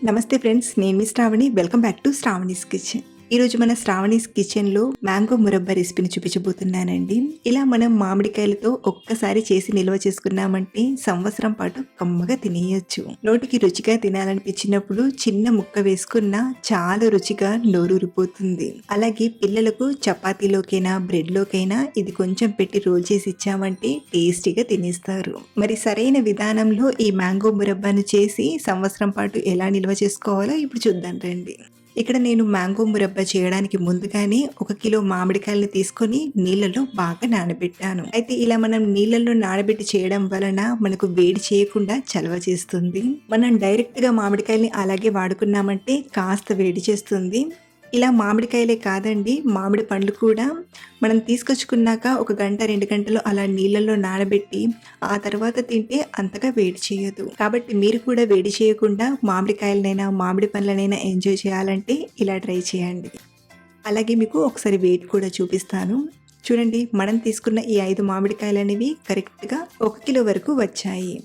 నమస్తే ఫ్రెండ్స్, నేను మీ Sravani. Welcome back to Sravani's kitchen. ఈరోజు మన శ్రావణీస్ కిచెన్లో మ్యాంగో మురబ్బా రెసిపీని చూపించబోతున్నానండి. ఇలా మనం మామిడికాయలతో ఒక్కసారి చేసి నిల్వ చేసుకున్నామంటే సంవత్సరం పాటు కమ్మగా తినేయచ్చు. నోటికి రుచిగా తినాలనిపించినప్పుడు చిన్న ముక్క వేసుకున్నా చాలా రుచిగా నోరూరిపోతుంది. అలాగే పిల్లలకు చపాతీలోకైనా బ్రెడ్లోకైనా ఇది కొంచెం పెట్టి రోల్ చేసి ఇచ్చామంటే టేస్టీగా తినేస్తారు. మరి సరైన విధానంలో ఈ మ్యాంగో మురబ్బాను చేసి సంవత్సరం పాటు ఎలా నిల్వ చేసుకోవాలో ఇప్పుడు చూద్దాం రండి. ఇక్కడ నేను మ్యాంగో మురబ్బా చేయడానికి ముందుగానే 1 కిలో మామిడికాయలను తీసుకొని నీళ్ళలో బాగా నానబెట్టాను. అయితే ఇలా మనం నీళ్ళల్లో నానబెట్టి చేయడం వలన మనకు వేడి చేయకుండా చలవ చేస్తుంది. మనం డైరెక్ట్గా మామిడికాయల్ని అలాగే వాడుకున్నామంటే కాస్త వేడి చేస్తుంది. ఇలా మామిడికాయలే కాదండి, మామిడి పండ్లు కూడా మనం తీసుకొచ్చుకున్నాక 1 గంట 2 గంటలు అలా నీళ్ళల్లో నానబెట్టి ఆ తర్వాత తింటే అంతగా వేడి చేయదు. కాబట్టి మీరు కూడా వేడి చేయకుండా మామిడికాయలనైనా మామిడి పండ్లనైనా ఎంజాయ్ చేయాలంటే ఇలా ట్రై చేయండి. అలాగే మీకు ఒకసారి వెయిట్ కూడా చూపిస్తాను. చూడండి, మనం తీసుకున్న ఈ 5 మామిడికాయలు అనేవి కరెక్ట్గా 1 కిలో వరకు వచ్చాయి.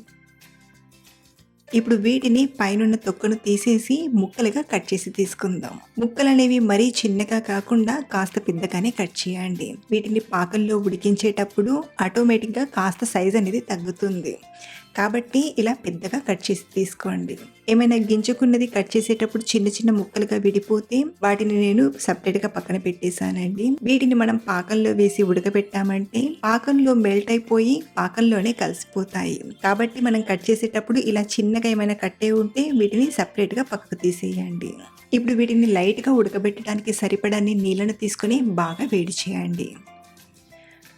ఇప్పుడు వీటిని పైనున్న తొక్కను తీసేసి ముక్కలుగా కట్ చేసి తీసుకుందాం. ముక్కలు అనేవి మరీ చిన్నగా కాకుండా కాస్త పెద్దగానే కట్ చేయండి. వీటిని పాకంలో ఉడికించేటప్పుడు ఆటోమేటిక్గా కాస్త సైజ్ అనేది తగ్గుతుంది. కాబట్టి ఇలా పెద్దగా కట్ చేసి తీసుకోండి. ఏమైనా గింజుకున్నది కట్ చేసేటప్పుడు చిన్న చిన్న ముక్కలుగా విడిపోతే వాటిని నేను సపరేట్గా పక్కన పెట్టేశానండి. వీటిని మనం పాకంలో వేసి ఉడకబెట్టామంటే పాకంలో మెల్ట్ అయిపోయి పాకంలోనే కలిసిపోతాయి. కాబట్టి మనం కట్ చేసేటప్పుడు ఇలా చిన్నగా ఏమైనా కట్టే ఉంటే వీటిని సపరేట్గా పక్కకు తీసేయండి. ఇప్పుడు వీటిని లైట్గా ఉడకబెట్టడానికి సరిపడాన్ని నీళ్ళను తీసుకొని బాగా వేడి చేయండి.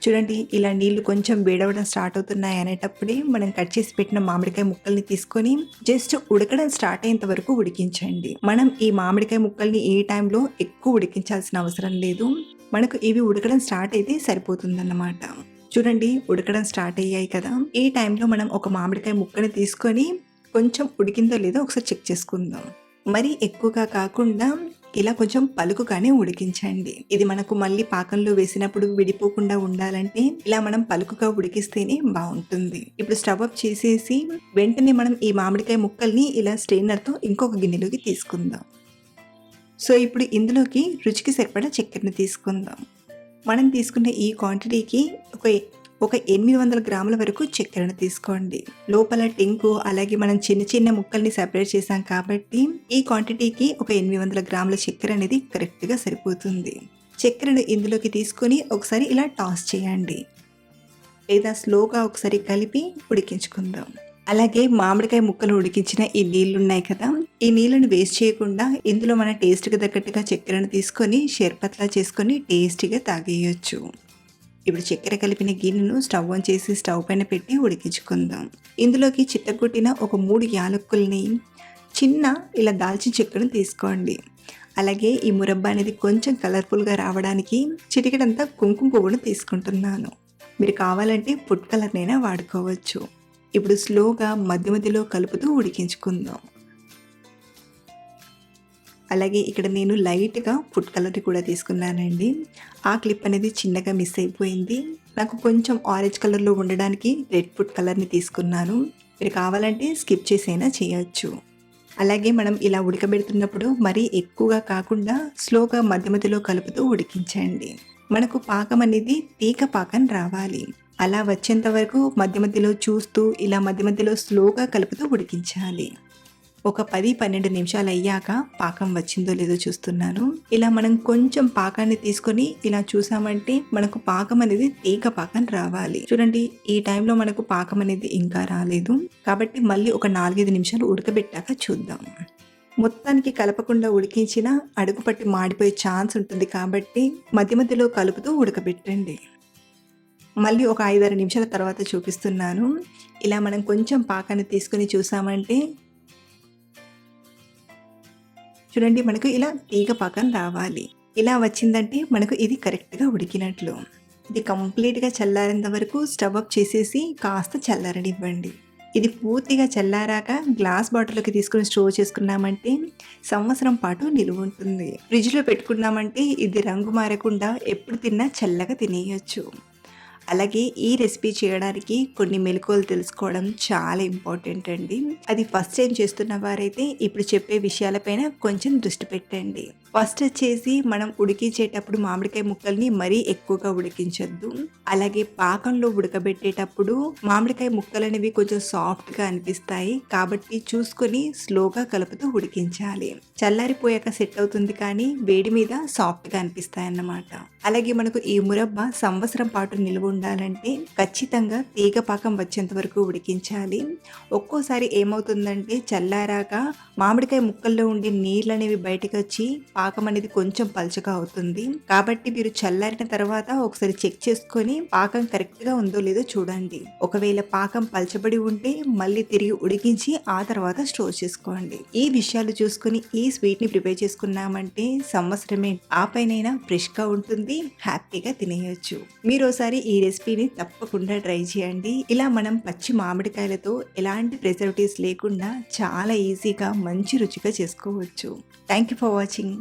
చూడండి, ఇలా నీళ్లు కొంచెం వేడవడం స్టార్ట్ అవుతున్నాయి అనేటప్పుడే మనం కట్ చేసి పెట్టిన మామిడికాయ ముక్కల్ని తీసుకొని జస్ట్ ఉడకడం స్టార్ట్ అయ్యేంత వరకు ఉడికించండి. మనం ఈ మామిడికాయ ముక్కల్ని ఏ టైంలో ఎక్కువ ఉడికించాల్సిన అవసరం లేదు. మనకు ఇవి ఉడకడం స్టార్ట్ అయితే సరిపోతుందన్నమాట. చూడండి, ఉడకడం స్టార్ట్ అయ్యాయి కదా. ఈ టైంలో మనం ఒక మామిడికాయ ముక్కని తీసుకొని కొంచెం ఉడికిందో లేదో ఒకసారి చెక్ చేసుకుందాం. మరి ఎక్కువగా కాకుండా ఇలా కొంచెం పలుకుగానే ఉడికించండి. ఇది మనకు మళ్ళీ పాకంలో వేసినప్పుడు విడిపోకుండా ఉండాలంటే ఇలా మనం పలుకుగా ఉడికిస్తేనే బాగుంటుంది. ఇప్పుడు స్టవ్ ఆఫ్ చేసేసి వెంటనే మనం ఈ మామిడికాయ ముక్కల్ని ఇలా స్ట్రెయినర్తో ఇంకొక గిన్నెలోకి తీసుకుందాం. సో ఇప్పుడు ఇందులోకి రుచికి సరిపడా చక్కెరని తీసుకుందాం. మనం తీసుకున్న ఈ క్వాంటిటీకి ఒక 800 గ్రాముల వరకు చక్కెరను తీసుకోండి. లోపల టెంకు అలాగే మనం చిన్న చిన్న ముక్కల్ని సెపరేట్ చేసాం కాబట్టి ఈ క్వాంటిటీకి ఒక 800 గ్రాముల చక్కెర అనేది కరెక్ట్గా సరిపోతుంది. చక్కెరను ఇందులోకి తీసుకొని ఒకసారి ఇలా టాస్ చేయండి, లేదా స్లోగా ఒకసారి కలిపి ఉడికించుకుందాం. అలాగే మామిడికాయ ముక్కలు ఉడికించిన ఈ నీళ్లు ఉన్నాయి కదా, ఈ నీళ్లను వేస్ట్ చేయకుండా ఇందులో మన టేస్ట్కి తగ్గట్టుగా చక్కెరను తీసుకొని షర్బత్లా చేసుకొని టేస్టీగా తాగేయచ్చు. ఇప్పుడు చక్కెర కలిపిన గిన్నెను స్టవ్ ఆన్ చేసి స్టవ్ పైన పెట్టి ఉడికించుకుందాం. ఇందులోకి చిత్తకొట్టిన ఒక 3 యాలక్కుల్ని చిన్న ఇలా దాల్చిన చెక్కను తీసుకోండి. అలాగే ఈ మురబ్బా అనేది కొంచెం కలర్ఫుల్గా రావడానికి చిటికెడంతా కుంకుమ పువ్వును తీసుకుంటున్నాను. మీరు కావాలంటే ఫుడ్ కలర్నైనా వాడుకోవచ్చు. ఇప్పుడు స్లోగా మధ్య మధ్యలో కలుపుతూ ఉడికించుకుందాం. అలాగే ఇక్కడ నేను లైట్గా ఫుడ్ కలర్ కూడా తీసుకున్నానండి. ఆ క్లిప్ అనేది చిన్నగా మిస్ అయిపోయింది. నాకు కొంచెం ఆరెంజ్ కలర్లో ఉండడానికి రెడ్ ఫుడ్ కలర్ని తీసుకున్నాను. మీరు కావాలంటే స్కిప్ చేసైనా చేయొచ్చు. అలాగే మనం ఇలా ఉడకబెడుతున్నప్పుడు మరీ ఎక్కువగా కాకుండా స్లోగా మధ్య మధ్యలో కలుపుతూ ఉడికించండి. మనకు పాకం అనేది తీగ పాకం రావాలి. అలా వచ్చేంత వరకు మధ్య మధ్యలో చూస్తూ ఇలా మధ్య మధ్యలో స్లోగా కలుపుతూ ఉడికించాలి. ఒక 10-12 నిమిషాలు అయ్యాక పాకం వచ్చిందో లేదో చూస్తున్నాను. ఇలా మనం కొంచెం పాకాన్ని తీసుకొని ఇలా చూసామంటే మనకు పాకం అనేది తీగ పాకం రావాలి. చూడండి, ఈ టైంలో మనకు పాకం అనేది ఇంకా రాలేదు. కాబట్టి మళ్ళీ ఒక 4-5 నిమిషాలు ఉడకబెట్టాక చూద్దాం. మొత్తానికి కలపకుండా ఉడికించిన అడుగు పట్టి మాడిపోయే ఛాన్స్ ఉంటుంది. కాబట్టి మధ్య మధ్యలో కలుపుతూ ఉడకబెట్టండి. మళ్ళీ ఒక 5-6 నిమిషాల తర్వాత చూపిస్తున్నాను. ఇలా మనం కొంచెం పాకాన్ని తీసుకొని చూసామంటే చూడండి, మనకు ఇలా తీగ పాకం రావాలి. ఇలా వచ్చిందంటే మనకు ఇది కరెక్ట్గా ఉడికినట్లు. ఇది కంప్లీట్గా చల్లారేంత వరకు స్టవ్ ఆఫ్ చేసేసి కాస్త చల్లారనివ్వండి. ఇది పూర్తిగా చల్లారాక గ్లాస్ బాటిల్లోకి తీసుకుని స్టోర్ చేసుకున్నామంటే సంవత్సరం పాటు నిలువ ఉంటుంది. ఫ్రిడ్జ్లో పెట్టుకున్నామంటే ఇది రంగు మారకుండా ఎప్పుడు తిన్నా చల్లగా తినేయచ్చు. అలాగే ఈ రెసిపీ చేయడానికి కొన్ని మెళకువలు తెలుసుకోవడం చాలా ఇంపార్టెంట్ అండి. అది ఫస్ట్ టైం చేస్తున్న వారైతే ఇప్పుడు చెప్పే విషయాలపైన కొంచెం దృష్టి పెట్టండి. ఫస్ట్ వచ్చేసి మనం ఉడికించేటప్పుడు మామిడికాయ ముక్కల్ని మరీ ఎక్కువగా ఉడికించొద్దు. అలాగే పాకంలో ఉడకబెట్టేటప్పుడు మామిడికాయ ముక్కలు అనేవి కొంచెం సాఫ్ట్గా అనిపిస్తాయి. కాబట్టి చూసుకొని స్లోగా కలుపుతూ ఉడికించాలి. చల్లారిపోయాక సెట్ అవుతుంది, కానీ వేడి మీద సాఫ్ట్గా అనిపిస్తాయి అన్నమాట. అలాగే మనకు ఈ మురబ్బ సంవత్సరం పాటు నిల్వ ఉండాలంటే ఖచ్చితంగా తీగ పాకం వచ్చేంత వరకు ఉడికించాలి. ఒక్కోసారి ఏమవుతుందంటే చల్లారాక మామిడికాయ ముక్కల్లో ఉండే నీళ్ళు అనేవి బయటకు వచ్చి పాకం అనేది కొంచెం పలుచగా అవుతుంది. కాబట్టి మీరు చల్లారిన తర్వాత ఒకసారి చెక్ చేసుకొని పాకం కరెక్ట్ గా ఉందో లేదో చూడండి. ఒకవేళ పాకం పలచబడి ఉంటే మళ్ళీ తిరిగి ఉడికించి ఆ తర్వాత స్టోర్ చేసుకోండి. ఈ విషయాలు చూసుకుని ఈ స్వీట్ ని ప్రిపేర్ చేసుకున్నామంటే సంవత్సరమే ఆ పైన ఫ్రెష్ గా ఉంటుంది, హ్యాపీగా తినేయొచ్చు. మీరు ఒకసారి ఈ రెసిపీని తప్పకుండా ట్రై చేయండి. ఇలా మనం పచ్చి మామిడికాయలతో ఎలాంటి ప్రిజర్వేటివ్స్ లేకుండా చాలా ఈజీగా మంచి రుచిగా చేసుకోవచ్చు. Thank you for watching.